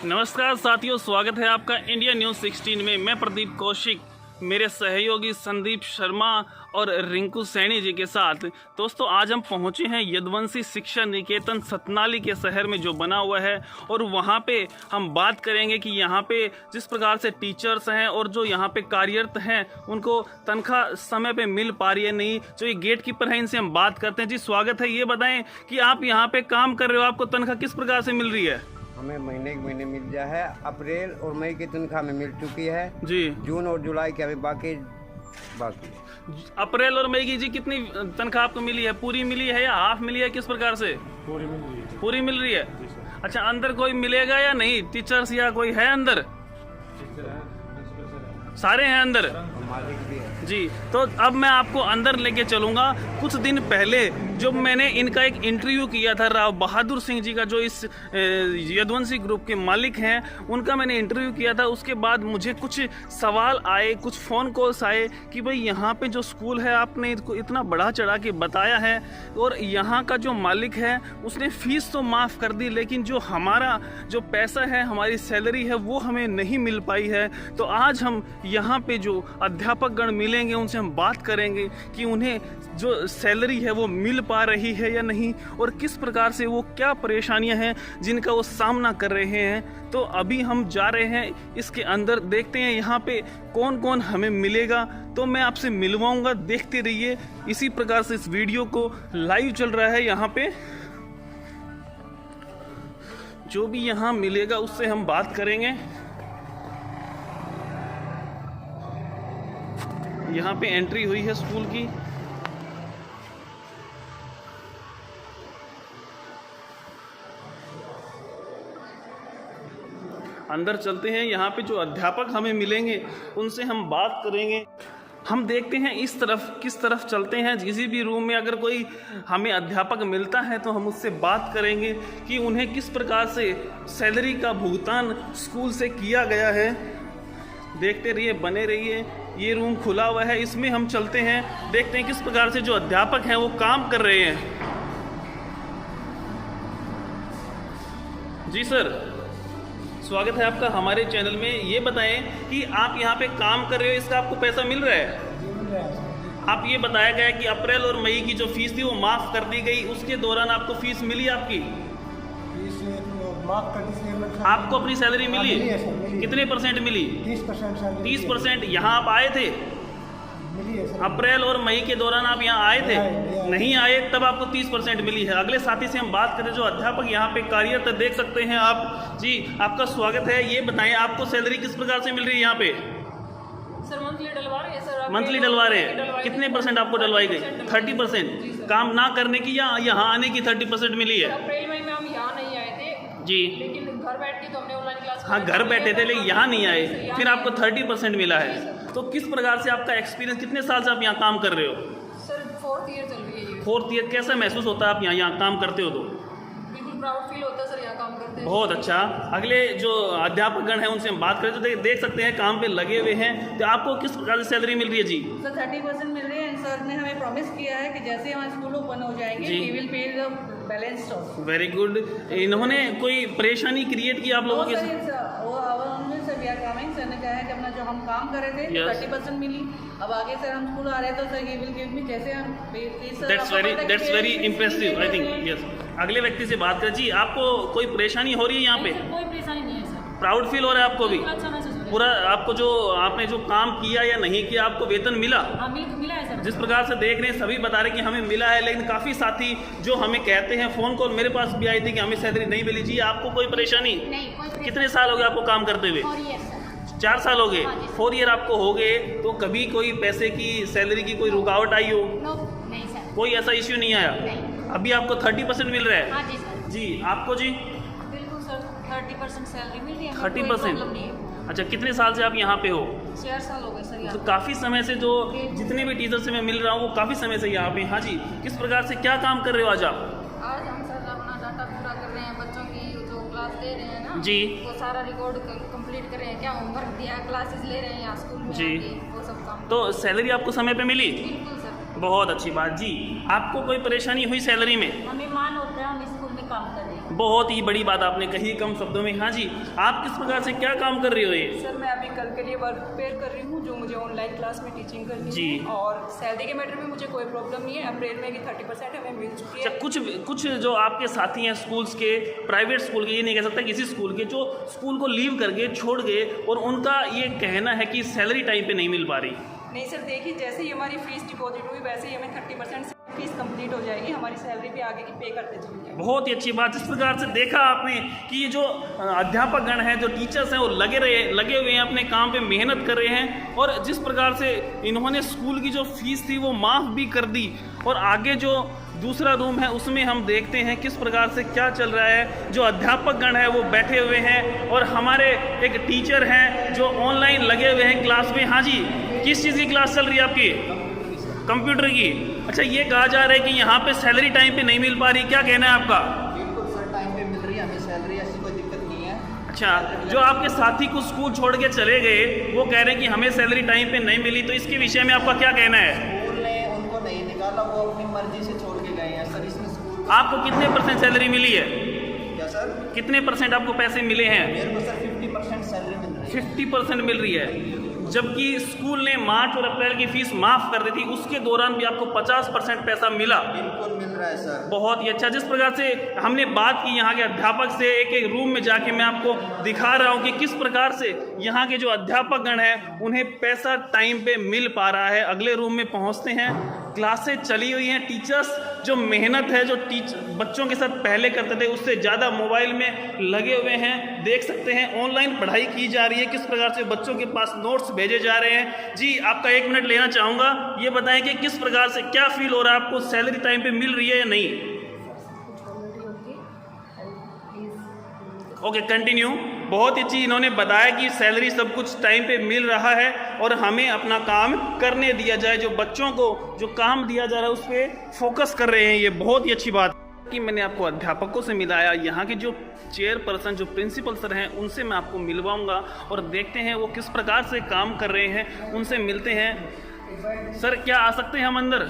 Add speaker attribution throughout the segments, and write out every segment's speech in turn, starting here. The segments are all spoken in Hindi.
Speaker 1: नमस्कार साथियों, स्वागत है आपका इंडिया न्यूज़ 16 में। मैं प्रदीप कौशिक, मेरे सहयोगी संदीप शर्मा और रिंकू सैनी जी के साथ। दोस्तों, आज हम पहुंचे हैं यदुवंशी शिक्षा निकेतन सतनाली के शहर में जो बना हुआ है, और वहां पे हम बात करेंगे कि यहां पे जिस प्रकार से टीचर्स हैं और जो यहां पे कार्यरत हैं उनको तनख्वाह समय पे मिल पा रही है नहीं। जो ये गेट कीपर हैं इनसे हम बात करते हैं। जी स्वागत है, ये बताएं कि आप यहाँ पे काम कर रहे हो, आपको तनख्वाह किस प्रकार से मिल रही है?
Speaker 2: हमें महीने मिल गया है। अप्रैल और मई की तनख्वाह में मिल चुकी है जी। जून और जुलाई की अभी बाकी।
Speaker 1: अप्रैल और मई की जी कितनी तनख्वाह आपको मिली है? पूरी मिली है या हाफ मिली है, किस प्रकार से?
Speaker 3: पूरी मिल रही है।
Speaker 1: पूरी मिल रही है। अच्छा, अंदर कोई मिलेगा या नहीं? टीचर्स या कोई है अंदर? सारे हैं अंदर जी। तो अब मैं आपको अंदर लेके चलूंगा। कुछ दिन पहले जो मैंने इनका एक इंटरव्यू किया था, राव बहादुर सिंह जी का, जो इस यदुवंशी ग्रुप के मालिक हैं, उनका मैंने इंटरव्यू किया था। उसके बाद मुझे कुछ सवाल आए, कुछ फ़ोन कॉल्स आए कि भाई यहाँ पे जो स्कूल है आपने इसको इतना बढ़ा चढ़ा के बताया है, और यहाँ का जो मालिक है उसने फ़ीस तो माफ़ कर दी, लेकिन जो हमारा जो पैसा है, हमारी सैलरी है, वो हमें नहीं मिल पाई है। तो आज हम यहाँ पे जो अध्यापक गण मिलेंगे उनसे हम बात करेंगे कि उन्हें जो सैलरी है वो मिल पा रही है या नहीं, और किस प्रकार से वो क्या परेशानियां हैं जिनका वो सामना कर रहे हैं। तो अभी हम जा रहे हैं इसके अंदर, देखते हैं यहाँ पे कौन कौन हमें मिलेगा। तो मैं आपसे मिलवाऊंगा, देखते रहिए। इसी प्रकार से इस वीडियो को लाइव चल रहा है यहाँ पे। जो भी यहाँ मिलेगा उससे हम बात करेंगे। यहाँ पे एंट्री हुई है स्कूल की। अंदर चलते हैं। यहाँ पे जो अध्यापक हमें मिलेंगे उनसे हम बात करेंगे। हम देखते हैं इस तरफ किस तरफ चलते हैं। किसी भी रूम में अगर कोई हमें अध्यापक मिलता है तो हम उससे बात करेंगे कि उन्हें किस प्रकार से सैलरी का भुगतान स्कूल से किया गया है। देखते रहिए, बने रहिए। ये रूम खुला हुआ है, इसमें हम चलते हैं, देखते हैं किस प्रकार से जो अध्यापक हैं वो काम कर रहे हैं। जी सर, स्वागत है आपका हमारे चैनल में। ये बताएं कि आप यहाँ पे काम कर रहे हो, इसका आपको पैसा मिल रहा है? आप ये बताया गया कि अप्रैल और मई की जो फीस थी वो माफ़ कर दी गई, उसके दौरान आपको फीस मिली? आपकी
Speaker 3: माफ कर दी,
Speaker 1: आपको अपनी सैलरी मिली? कितने परसेंट मिली?
Speaker 3: 30%।
Speaker 1: 30%। यहाँ आप आए थे
Speaker 3: मिली है सर।
Speaker 1: अप्रैल और मई के दौरान आप यहाँ आए थे? नहीं आए, तब आपको 30% मिली है। अगले साथी से हम बात करें जो अध्यापक यहाँ पे कार्यरत है, देख सकते हैं आप। जी, आपका स्वागत है। ये बताएं आपको सैलरी किस प्रकार से मिल रही है यहाँ पे?
Speaker 4: सर मंथली डलवा रहे हैं सर।
Speaker 1: मंथली डलवा रहे हैं? कितने परसेंट आपको डलवाई गई? 30%। काम ना करने की या यहाँ आने की 30% मिली है?
Speaker 4: अप्रैल मई में हम यहाँ नहीं आए थे
Speaker 1: जी,
Speaker 4: लेकिन घर बैठ के तो हमने ऑनलाइन क्लास।
Speaker 1: हाँ, घर बैठे थे लेकिन यहाँ नहीं आए, फिर आपको 30% मिला है। तो किस प्रकार से आपका एक्सपीरियंस, कितने साल से आप यहाँ काम कर रहे हो?
Speaker 4: सर 4th ईयर चल रही है ये।
Speaker 1: 4th year. कैसा महसूस होता है आप यहाँ काम करते हो तो?
Speaker 4: बिल्कुल प्राउड फील होता है सर यहाँ काम करते हैं।
Speaker 1: बहुत अच्छा। अगले जो अध्यापक गण हैं उनसे हम बात करें तो देख सकते हैं काम पे लगे हुए हैं। तो आपको किस प्रकार से सैलरी मिल रही है? जी
Speaker 4: सर 30% मिल रही है। सर ने हमें प्रॉमिस किया है कि जैसे हमारे स्कूल ओपन हो जाएंगे
Speaker 1: जी,
Speaker 4: he will pay the balance off.
Speaker 1: Very good. इन्होंने कोई परेशानी क्रिएट की आप लोगों के?
Speaker 4: Sir we are coming. Sir ने कहा है कि अपना जो हम काम कर रहे थे 30% मिली। अब आगे सर हम स्कूल आ रहे हैं तो sir he will give me जैसे हम।
Speaker 1: That's very impressive I think. Yes, अगले व्यक्ति से बात करें। जी, आपको कोई परेशानी हो रही है यहाँ पे?
Speaker 4: कोई परेशानी नहीं है सर।
Speaker 1: प्राउड फील हो रहा है आपको भी?
Speaker 4: अच्छा महसूस हो रहा है।
Speaker 1: पूरा आपको जो आपने जो काम किया या नहीं किया, आपको वेतन मिला?
Speaker 4: हाँ, मिला है सर।
Speaker 1: जिस प्रकार से देख रहे हैं सभी बता रहे कि हमें मिला है, लेकिन काफ़ी साथी जो हमें कहते हैं, फ़ोन कॉल मेरे पास भी आई थी कि हमें सैलरी नहीं मिली। जी, आपको कोई परेशानी?
Speaker 4: नहीं।
Speaker 1: कितने साल हो गए आपको काम करते हुए? 4 साल हो गए। 4 ईयर आपको हो गए, तो कभी कोई पैसे की, सैलरी की कोई रुकावट आई हो?
Speaker 4: नहीं सर,
Speaker 1: कोई ऐसा इश्यू नहीं आया? अभी आपको 30% मिल रहा है?
Speaker 4: हाँ जी सर।
Speaker 1: जी, आपको? जी
Speaker 4: बिल्कुल सर, 30% सैलरी मिल रही है।
Speaker 1: 30%। अच्छा, कितने साल से आप यहाँ पे हो?
Speaker 4: 4 साल हो गए सर।
Speaker 1: तो काफ़ी समय से जो जितने भी टीचर से मैं मिल रहा हूँ वो काफ़ी समय से यहाँ पे। हाँ जी, किस प्रकार से क्या काम कर रहे हो आज आप?
Speaker 4: आज हम सर अपना डाटा पूरा कर रहे हैं, बच्चों की जो क्लास ले रहे हैं ना
Speaker 1: जी,
Speaker 4: वो सारा रिकॉर्ड कंप्लीट कर रहे हैं, क्या होमवर्क दिया, क्लासेस ले रहे हैं यहाँ स्कूल में
Speaker 1: जी।
Speaker 4: वो सब काम।
Speaker 1: तो सैलरी आपको समय पे मिली?
Speaker 4: बिल्कुल सर।
Speaker 1: बहुत अच्छी बात। जी, आपको कोई परेशानी हुई सैलरी में?
Speaker 4: हमें मान होता है, हम स्कूल में काम कर रही हूँ।
Speaker 1: बहुत ही बड़ी बात आपने कही कम शब्दों में। हाँ जी, आप किस प्रकार से क्या काम कर रही हो ये?
Speaker 5: सर मैं अभी कल के लिए वर्क प्रिपेयर कर रही हूँ, जो मुझे ऑनलाइन क्लास में टीचिंग करनी
Speaker 1: जी।
Speaker 5: है, और सैलरी के मैटर में मुझे कोई प्रॉब्लम नहीं है। अप्रैल में की 30% हमें मिल चुकी है।
Speaker 1: अच्छा, कुछ जो आपके साथी हैं स्कूल्स के, प्राइवेट स्कूल के, ये नहीं कह सकता किसी स्कूल के, जो स्कूल को लीव करके छोड़ गए और उनका ये कहना है कि सैलरी टाइम पे नहीं मिल पा रही।
Speaker 5: नहीं सर, देखिए जैसे ही हमारी फीस डिपॉजिट हुई वैसे ही हमें 30% फीस कंप्लीट हो जाएगी, हमारी सैलरी भी आगे की पे करते चलेंगे।
Speaker 1: बहुत ही अच्छी बात। इस प्रकार से देखा आपने कि ये जो अध्यापक गण हैं, जो टीचर्स हैं, वो लगे हुए हैं अपने काम पे, मेहनत कर रहे हैं, और जिस प्रकार से इन्होंने स्कूल की जो फीस थी वो माफ़ भी कर दी। और आगे जो दूसरा रूम है उसमें हम देखते हैं किस प्रकार से क्या चल रहा है। जो अध्यापक गण है वो बैठे हुए हैं और हमारे एक टीचर हैं जो ऑनलाइन लगे हुए हैं क्लास में। हाँ जी, किस चीज़ की क्लास चल रही है आपकी? कंप्यूटर की। अच्छा, ये कहा जा रहा है कि यहाँ पे सैलरी टाइम पे नहीं मिल पा रही, क्या कहना है आपका?
Speaker 6: बिल्कुल सर, टाइम पे मिल रही है हमें सैलरी, ऐसी कोई दिक्कत नहीं है।
Speaker 1: अच्छा, जो आपके साथी को स्कूल छोड़ के चले गए वो कह रहे हैं कि हमें सैलरी टाइम पे नहीं मिली, तो इसके विषय में आपका क्या कहना है?
Speaker 6: स्कूल ने उनको नहीं निकाला, वो अपनी मर्जी से छोड़ के गए हैं सर। इसमें स्कूल
Speaker 1: आपको कितने % सैलरी मिली है?
Speaker 6: क्या सर?
Speaker 1: कितने % आपको पैसे मिले हैं?
Speaker 6: मेरे को सर 50% सैलरी मिल रही है।
Speaker 1: 50% मिल रही है, जबकि स्कूल ने मार्च और अप्रैल की फीस माफ़ कर दी थी, उसके दौरान भी आपको 50% पैसा मिला।
Speaker 6: बिल्कुल मिल रहा है सर।
Speaker 1: बहुत ही अच्छा। जिस प्रकार से हमने बात की यहाँ के अध्यापक से, एक एक रूम में जाके मैं आपको दिखा रहा हूँ कि किस प्रकार से यहाँ के जो अध्यापक गण हैं उन्हें पैसा टाइम पे मिल पा रहा है। अगले रूम में पहुँचते हैं, क्लासें चली हुई हैं, टीचर्स जो मेहनत है जो बच्चों के साथ पहले करते थे उससे ज़्यादा मोबाइल में लगे हुए हैं। देख सकते हैं ऑनलाइन पढ़ाई की जा रही है, किस प्रकार से बच्चों के पास नोट्स भेजे जा रहे हैं। जी, आपका 1 मिनट लेना चाहूँगा, ये बताएं कि किस प्रकार से क्या फील हो रहा है आपको, सैलरी टाइम पे मिल रही है या नहीं? Okay, continue. बहुत ही अच्छी इन्होंने बताया कि सैलरी सब कुछ टाइम पे मिल रहा है और हमें अपना काम करने दिया जाए। जो बच्चों को जो काम दिया जा रहा है उस पर फोकस कर रहे हैं, ये बहुत ही अच्छी बात कि मैंने आपको अध्यापकों से मिलाया। यहाँ के जो चेयरपर्सन, जो प्रिंसिपल सर हैं, उनसे मैं आपको मिलवाऊंगा और देखते हैं वो किस प्रकार से काम कर रहे हैं, उनसे मिलते हैं। सर, क्या आ सकते हैं हम अंदर?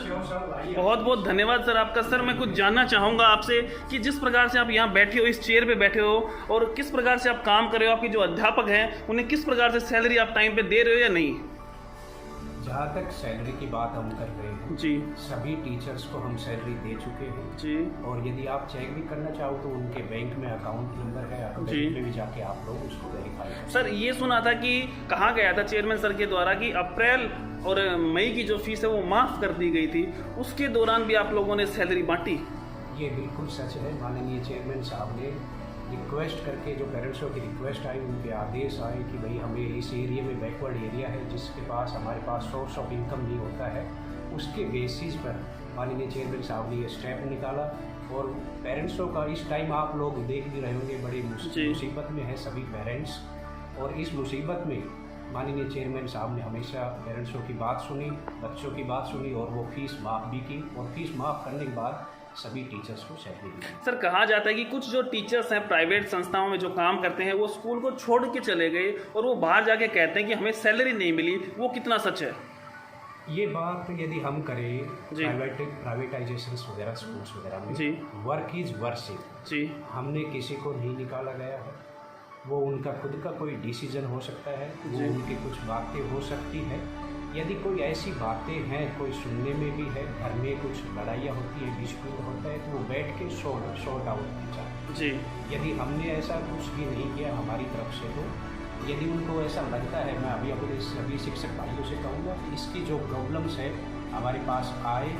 Speaker 1: बहुत बहुत धन्यवाद सर आपका। सर, मैं कुछ जानना चाहूँगा आपसे कि जिस प्रकार से आप यहाँ बैठे हो, इस चेयर पे बैठे हो, और किस प्रकार से आप काम कर रहे हो, आपके जो अध्यापक हैं उन्हें किस प्रकार से सैलरी आप टाइम पे दे रहे हो या नहीं?
Speaker 3: जहाँ तक सैलरी की बात हम कर रहे हैं
Speaker 1: जी,
Speaker 3: सभी टीचर्स को हम सैलरी दे चुके हैं
Speaker 1: जी,
Speaker 3: और यदि आप चेक भी करना चाहो तो उनके बैंक में अकाउंट नंबर है,
Speaker 1: जी।
Speaker 3: बैंक में भी जाके आप लोग उसको वेरीफाई कर।
Speaker 1: सर, ये सुना था कि कहा गया था चेयरमैन सर के द्वारा कि अप्रैल और मई की जो फीस है वो माफ़ कर दी गई थी, उसके दौरान भी आप लोगों ने सैलरी बांटी?
Speaker 3: ये बिल्कुल सच है। माननीय चेयरमैन साहब ने रिक्वेस्ट करके, जो पेरेंट्सों की रिक्वेस्ट आई, उनके आदेश आए कि भाई हमें इस एरिया में बैकवर्ड एरिया है जिसके पास हमारे पास सोर्स ऑफ इनकम नहीं होता है, उसके बेसिस पर माननीय चेयरमैन साहब ने ये स्टेप निकाला। और पेरेंट्सों का इस टाइम आप लोग देख भी रहे होंगे, बड़ी मुसीबत में है सभी पेरेंट्स, और इस मुसीबत में माननीय चेयरमैन साहब ने हमेशा पेरेंट्सों की बात सुनी, बच्चों की बात सुनी और वो फीस माफ़ भी की, और फीस माफ़ करने के बाद सभी टीचर्स को सैलरी दी।
Speaker 1: सर, कहा जाता है कि कुछ जो टीचर्स हैं प्राइवेट संस्थाओं में जो काम करते हैं वो स्कूल को छोड़ के चले गए और वो बाहर जाके कहते हैं कि हमें सैलरी नहीं मिली, वो कितना सच है?
Speaker 3: ये बात यदि हम करें प्राइवेटाइजेशन वगैरह स्कूल्स वगैरह में,
Speaker 1: जी,
Speaker 3: वर्क इज़ वर्शिप।
Speaker 1: जी,
Speaker 3: हमने किसी को नहीं निकाला गया है, वो उनका खुद का कोई डिसीजन हो सकता है, वो उनकी कुछ बातें हो सकती है। यदि कोई ऐसी बातें हैं, कोई सुनने में भी है, घर में कुछ लड़ाइयाँ होती है, डिस्प्यूट होता है, तो वो बैठ के सॉर्ट आउट की जाए।
Speaker 1: जी,
Speaker 3: यदि हमने ऐसा कुछ भी नहीं किया हमारी तरफ से, तो यदि उनको ऐसा लगता है, मैं अभी अपने सभी शिक्षक भाइयों से कहूँगा कि इसकी जो प्रॉब्लम्स है हमारे पास आए,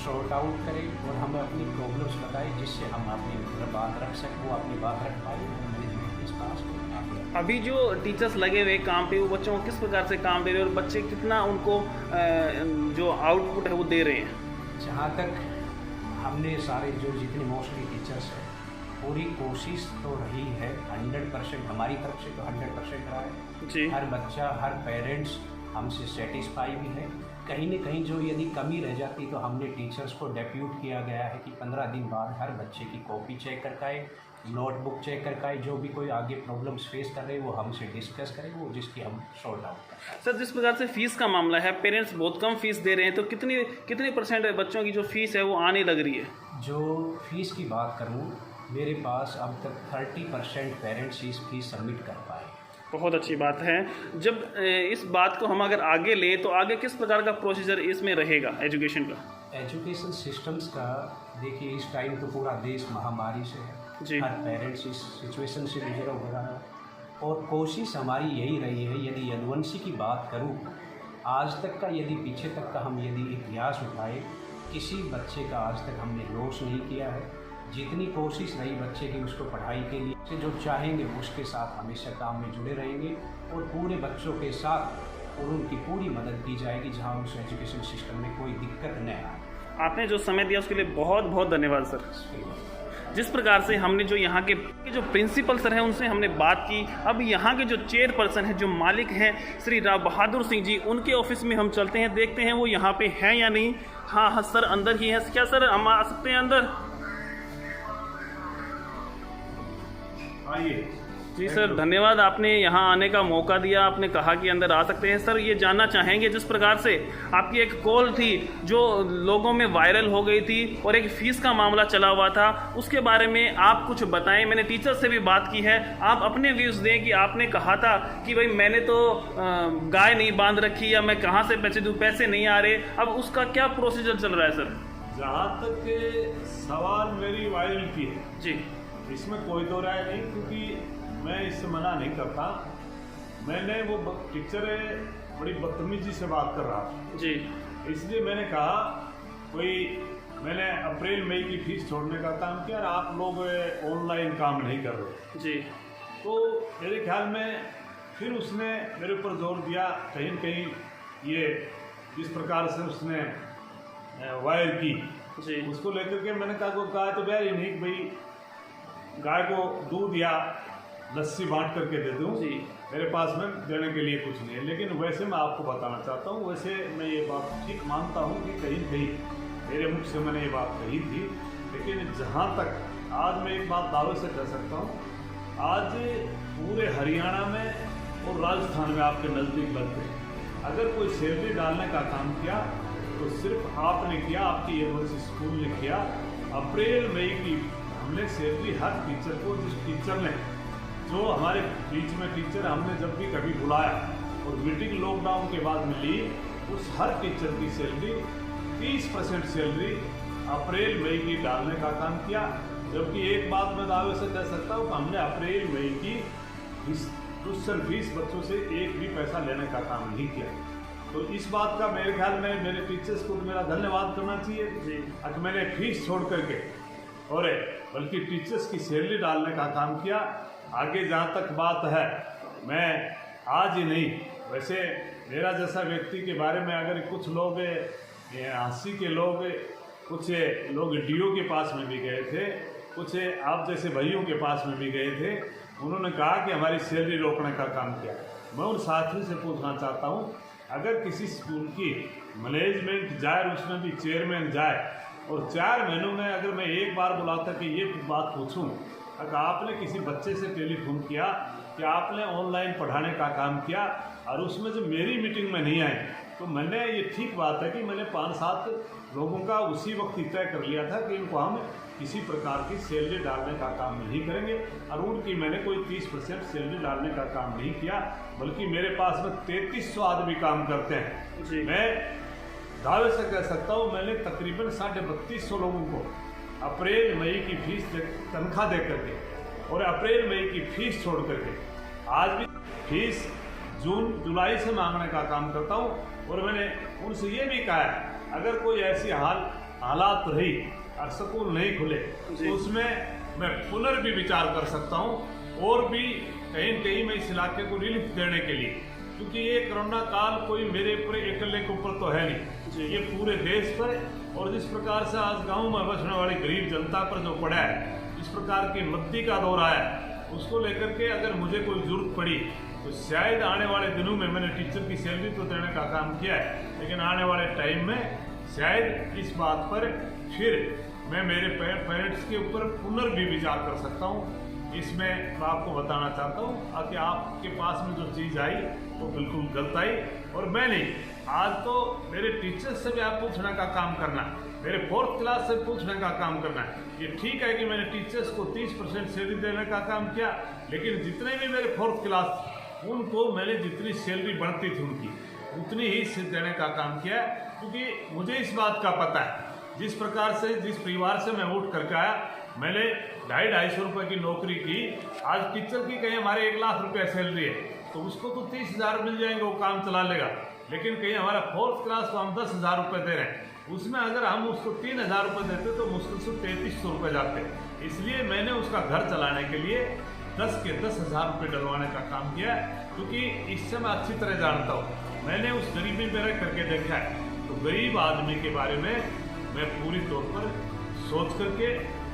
Speaker 3: सॉर्ट आउट करें और हमें अपनी प्रॉब्लम्स बताएं जिससे हम अपनी बात रख सकें, वो अपनी बात रख पाए और मैनेजमेंट इस पास को।
Speaker 1: अभी जो टीचर्स लगे हुए काम पे वो बच्चों को किस प्रकार से काम दे रहे हैं और बच्चे कितना उनको जो आउटपुट है वो दे रहे हैं?
Speaker 3: जहाँ तक हमने सारे जो जितने मोस्टली टीचर्स हैं, पूरी कोशिश तो रही है 100%, हमारी तरफ से तो 100% रहा है
Speaker 1: जी।
Speaker 3: हर बच्चा, हर पेरेंट्स हमसे सेटिस्फाई भी है। कहीं न कहीं जो यदि कमी रह जाती तो हमने टीचर्स को डेप्यूट किया गया है कि 15 दिन बाद हर बच्चे की कॉपी चेक करके आए, नोटबुक चेक करके आए, जो भी कोई आगे प्रॉब्लम्स फेस कर रहे हैं वो हमसे डिस्कस करें, वो जिसकी हम सॉर्ट आउट करें।
Speaker 1: सर, जिस प्रकार से फीस का मामला है, पेरेंट्स बहुत कम फीस दे रहे हैं, तो कितनी % बच्चों की जो फीस है वो आने लग रही है?
Speaker 3: जो फीस की बात करूँ, मेरे पास अब तक 30% पेरेंट्स इस फीस सबमिट कर पाए।
Speaker 1: बहुत अच्छी बात है। जब इस बात को हम अगर आगे लें तो आगे किस प्रकार का प्रोसीजर इसमें रहेगा एजुकेशन का?
Speaker 3: एजुकेशन सिस्टम्स का देखिए, इस टाइम तो पूरा देश महामारी से है जी। हर पेरेंट्स इस सिचुएशन से गुजरा हो रहा है और कोशिश हमारी यही रही है। यदि यदुवंशी की बात करूँ, आज तक का यदि पीछे तक का हम यदि इतिहास उठाए, किसी बच्चे का आज तक हमने लॉस नहीं किया है। जितनी कोशिश रही बच्चे की उसको पढ़ाई के लिए से जो चाहेंगे उसके साथ हमेशा काम में जुड़े रहेंगे और पूरे बच्चों के साथ और उनकी पूरी मदद की जाएगी जहां उस एजुकेशन सिस्टम में कोई दिक्कत न आए।
Speaker 1: आपने जो समय दिया उसके लिए बहुत बहुत धन्यवाद सर। जिस प्रकार से हमने जो यहाँ के जो प्रिंसिपल सर हैं उनसे हमने बात की, अब यहाँ के जो चेयरपर्सन हैं, जो मालिक हैं श्री राव बहादुर सिंह जी, उनके ऑफिस में हम चलते हैं, देखते हैं वो यहाँ पे हैं या नहीं। हाँ सर अंदर ही है। क्या सर हम आ सकते हैं अंदर?
Speaker 7: आइए।
Speaker 1: जी सर, धन्यवाद, आपने यहाँ आने का मौका दिया, आपने कहा कि अंदर आ सकते हैं। सर ये जानना चाहेंगे, जिस प्रकार से आपकी एक कॉल थी जो लोगों में वायरल हो गई थी और एक फीस का मामला चला हुआ था, उसके बारे में आप कुछ बताएं। मैंने टीचर से भी बात की है, आप अपने व्यूज़ दें कि आपने कहा था कि भाई मैंने तो गाय नहीं बांध रखी या मैं कहाँ से पैसे दूँ, पैसे नहीं आ रहे, अब उसका क्या प्रोसीजर चल रहा है सर?
Speaker 7: जहाँ तक सवाल मेरी वायरल की है
Speaker 1: जी,
Speaker 7: इसमें कोई दो राय नहीं, क्योंकि मैं इससे मना नहीं करता। मैंने वो टीचर बड़ी बदतमीजी से बात कर रहा था
Speaker 1: जी, इसलिए
Speaker 7: मैंने कहा मैंने अप्रैल मई की फीस छोड़ने का काम किया और आप लोग ऑनलाइन काम नहीं कर रहे
Speaker 1: जी।
Speaker 7: तो मेरे ख्याल में फिर उसने मेरे ऊपर जोर दिया, कहीं न कहीं ये जिस प्रकार से उसने वायर की
Speaker 1: जी,
Speaker 7: उसको लेकर के मैंने कहा गाय तो ब्याह ही नहीं, भाई गाय को दूध या लस्सी बांट करके दे दूँ, मेरे पास में देने के लिए कुछ नहीं है। लेकिन वैसे मैं आपको बताना चाहता हूँ, वैसे मैं ये बात ठीक मानता हूँ कि कहीं कहीं मेरे मुख से मैंने ये बात कही थी, लेकिन जहाँ तक आज मैं एक बात दावे से कह सकता हूँ, आज पूरे हरियाणा में और राजस्थान में आपके नज़दीक लगते अगर कोई सैलरी डालने का काम किया तो सिर्फ आपने किया, आपकी यूनिवर्सिटी स्कूल ने किया। अप्रैल मई की हमने सैलरी हर टीचर को, जिस टीचर ने जो हमारे बीच में टीचर हमने जब भी कभी बुलाया और मीटिंग लॉकडाउन के बाद में ली, उस हर टीचर की सैलरी 30% सैलरी अप्रैल मई की डालने का काम किया। जबकि एक बात मैं दावे से कह सकता हूँ कि हमने अप्रैल मई की ट्यूशन फीस बच्चों से एक भी पैसा लेने का काम नहीं किया। तो इस बात का मेरे ख्याल में मेरे टीचर्स को मेरा धन्यवाद करना चाहिए कि मैंने फीस छोड़ करके और बल्कि टीचर्स की सैलरी डालने का काम किया। आगे जहाँ तक बात है, मैं आज ही नहीं, वैसे मेरा जैसा व्यक्ति के बारे में अगर कुछ लोग हंसी के लोग, कुछ लोग डीओ के पास में भी गए थे, कुछ आप जैसे भाइयों के पास में भी गए थे, उन्होंने कहा कि हमारी सैलरी रोकने का काम किया। मैं उन साथियों से पूछना चाहता हूँ, अगर किसी स्कूल की मैनेजमेंट जाए, उसमें भी चेयरमैन जाए, और 4 महीनों में अगर मैं एक बार बुलाता कि ये बात पूछूं, अगर आपने किसी बच्चे से टेलीफोन किया कि आपने ऑनलाइन पढ़ाने का काम किया और उसमें जब मेरी मीटिंग में नहीं आए, तो मैंने ये ठीक बात है कि मैंने 5-7 लोगों का उसी वक्त ही तय कर लिया था कि इनको हम किसी प्रकार की सैलरी डालने का काम नहीं करेंगे, और उनकी मैंने कोई 30% सैलरी डालने का काम नहीं किया, बल्कि मेरे पास में 3300 आदमी काम करते हैं। मैं दावे से कह सकता हूँ, मैंने तकरीबन 3250 लोगों को अप्रैल मई की फीस तनख्वाह दे करके और अप्रैल मई की फीस छोड़ करके आज भी फीस जून जुलाई से मांगने का काम करता हूँ। और मैंने उनसे ये भी कहा है, अगर कोई ऐसी हालात रही और स्कूल नहीं खुले तो उसमें मैं पुनर्भी विचार कर सकता हूँ और भी कहीं न कहीं मैं इस इलाके को रिलीफ देने के लिए, क्योंकि ये कोरोना काल कोई मेरे पूरे अकेले के ऊपर तो है नहीं, ये पूरे देश पर। और जिस प्रकार से आज गांव में बसने वाली गरीब जनता पर जो पड़ा है, इस प्रकार की मद्दी का दौर आया, उसको लेकर के अगर मुझे कोई जरूरत पड़ी तो शायद आने वाले दिनों में, मैंने टीचर की सैलरी तो देने का काम किया है, लेकिन आने वाले टाइम में शायद इस बात पर फिर मैं मेरे पेरेंट्स के ऊपर पुनर्भी विचार कर सकता हूँ। इसमें मैं आपको बताना चाहता हूँ कि आपके पास में जो चीज़ आई वो बिल्कुल गलत आई। और मैं नहीं, आज तो मेरे टीचर्स से भी आप पूछने का काम करना है, मेरे 4th क्लास से पूछने का काम करना है। ये ठीक है कि मैंने टीचर्स को 30% सैलरी देने का काम किया, लेकिन जितने भी मेरे 4th क्लास उनको मैंने जितनी सैलरी बढ़ती थी उनकी उतनी ही देने का काम किया, क्योंकि मुझे इस बात का पता है जिस प्रकार से जिस परिवार से मैं उठ करके आया, मैंने 250-250 रुपये की नौकरी की। आज टीचर की कहीं हमारे 1 लाख रुपये सैलरी है तो उसको तो 30,000 मिल जाएंगे, वो काम चला लेगा। लेकिन कहीं हमारा 4th क्लास को हम 10,000 रुपये दे रहे हैं, उसमें अगर हम उसको 3,000 रुपये देते तो मुश्किल से 3300 रुपये जाते। इसलिए मैंने उसका घर चलाने के लिए 10 के 10,000 रुपये डलवाने का काम किया, क्योंकि इससे मैं अच्छी तरह जानता हूँ। मैंने उस गरीबी में रह करके देखा है, तो गरीब आदमी के बारे में मैं पूरी तौर पर सोच करके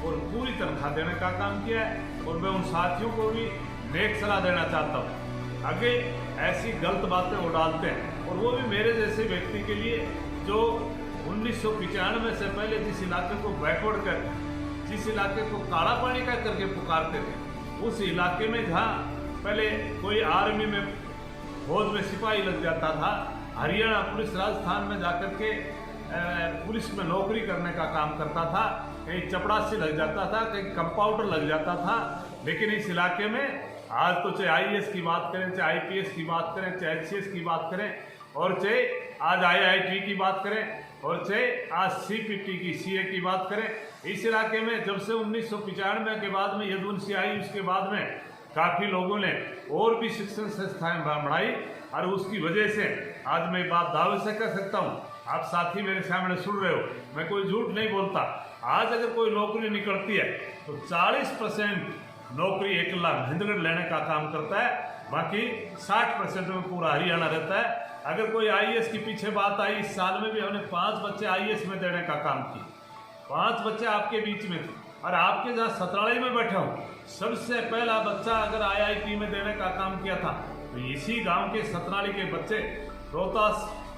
Speaker 7: और पूरी तनख्वाह देने का काम किया है। और मैं उन साथियों को भी नेक सलाह देना चाहता हूँ, आगे ऐसी गलत बातें वो डालते हैं, और वो भी मेरे जैसे व्यक्ति के लिए जो 1995 से पहले जिस इलाके को बैकवर्ड कर, जिस इलाके को काला पानी का करके पुकारते थे, उस इलाके में जहाँ पहले कोई आर्मी में फौज में सिपाही लग जाता था, हरियाणा पुलिस राजस्थान में जाकर के पुलिस में नौकरी करने का काम करता था, कहीं चपड़ासी लग जाता था, कहीं कंपाउंडर लग जाता था। लेकिन इस इलाके में आज तो चाहे IAS की बात करें, चाहे IPS की बात करें, चाहे HCS की बात करें, और चाहे आज IIT की बात करें, और चाहे आज CPT की CA की बात करें, इस इलाके में जब से 1995 के बाद में यदुवंशी आई, उसके बाद में काफ़ी लोगों ने और भी शिक्षण संस्थाएं बढ़ाई, और उसकी वजह से आज मैं बात दावे से कह सकता हूँ, आप साथी मेरे सामने सुन रहे हो, मैं कोई झूठ नहीं बोलता। आज अगर कोई नौकरी निकलती है तो 40% नौकरी एकला महेंद्रगढ़ लेने का काम करता है, बाकी 60% में पूरा हरियाणा रहता है। अगर कोई IAS के पीछे बात आई, इस साल में भी हमने 5 बच्चे IAS में देने का काम किया, 5 बच्चे आपके बीच में थे, और आपके जहाँ सतराली में बैठा हूँ, सबसे पहला बच्चा अगर IIT में देने का काम किया था तो इसी गांव के सतराली के बच्चे रोहतास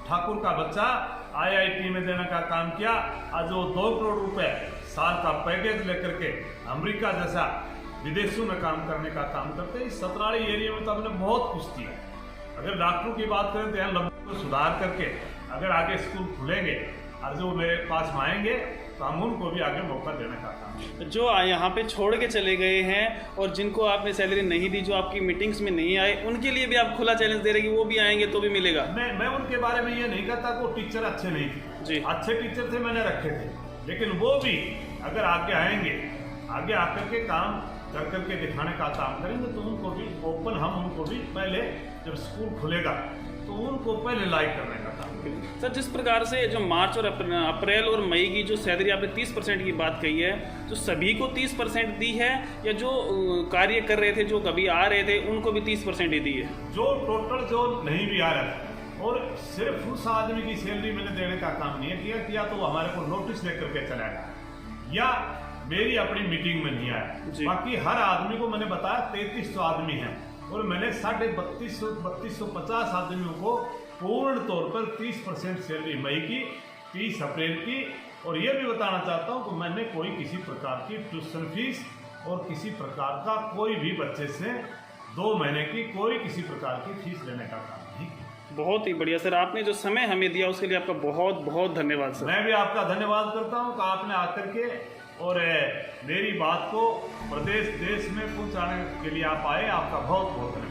Speaker 7: ठाकुर का बच्चा IIT में देने का काम किया। आज वो 2 करोड़ रुपए साल का पैकेज लेकर के अमेरिका जैसा विदेशों में काम करने का काम करते हैं। इस सतराली एरिया में तो हमने बहुत कुछ किया। अगर डॉक्टरों की बात करें तो यहाँ लगभग को सुधार करके अगर आगे स्कूल खुलेंगे और जो मेरे पास में आएंगे तो हम उनको भी आगे मौका देने का काम।
Speaker 1: जो यहाँ पे छोड़ के चले गए हैं और जिनको आपने सैलरी नहीं दी, जो आपकी मीटिंग्स में नहीं आए, उनके लिए भी आप खुला चैलेंज दे रहे हैं कि वो भी आएंगे तो भी मिलेगा।
Speaker 7: मैं उनके बारे में ये नहीं कहता कि वो टीचर अच्छे नहीं थे जी, अच्छे टीचर थे, मैंने रखे थे, लेकिन वो भी अगर आगे आएंगे, आगे आकर के काम कर करके दिखाने का काम करेंगे तो उनको भी ओपन, हम उनको भी पहले जब स्कूल खुलेगा तो उनको पहले लाइक करने का काम।
Speaker 1: सर, जिस प्रकार से जो मार्च और अप्रैल और मई की जो सैलरी आपने 30% की बात कही है, तो सभी को 30% दी है या जो कार्य कर रहे थे, जो कभी आ रहे थे, उनको भी 30% ही दी है?
Speaker 7: जो टोटल जो नहीं भी आ रहा था, और सिर्फ उस आदमी की सैलरी मैंने देने का काम नहीं किया तो हमारे को नोटिस लेकर के चला गया या मेरी अपनी मीटिंग में नहीं आया। बाकी हर आदमी को मैंने बताया 3300 आदमी हैं और मैंने 3250 आदमियों को पूर्ण तौर पर 30% सैलरी मई की, 30 अप्रैल की। और ये भी बताना चाहता हूँ कि मैंने कोई किसी प्रकार की ट्यूशन फीस और किसी प्रकार का कोई भी बच्चे से 2 महीने की कोई किसी प्रकार की फीस लेने का काम नहीं किया।
Speaker 1: बहुत ही बढ़िया सर, आपने जो समय हमें दिया उसके लिए आपका बहुत बहुत धन्यवाद सर।
Speaker 7: मैं भी आपका धन्यवाद करता हूँ कि आपने आकर के और मेरी बात को प्रदेश देश में पहुँचाने के लिए आप आए, आपका बहुत बहुत धन्यवाद।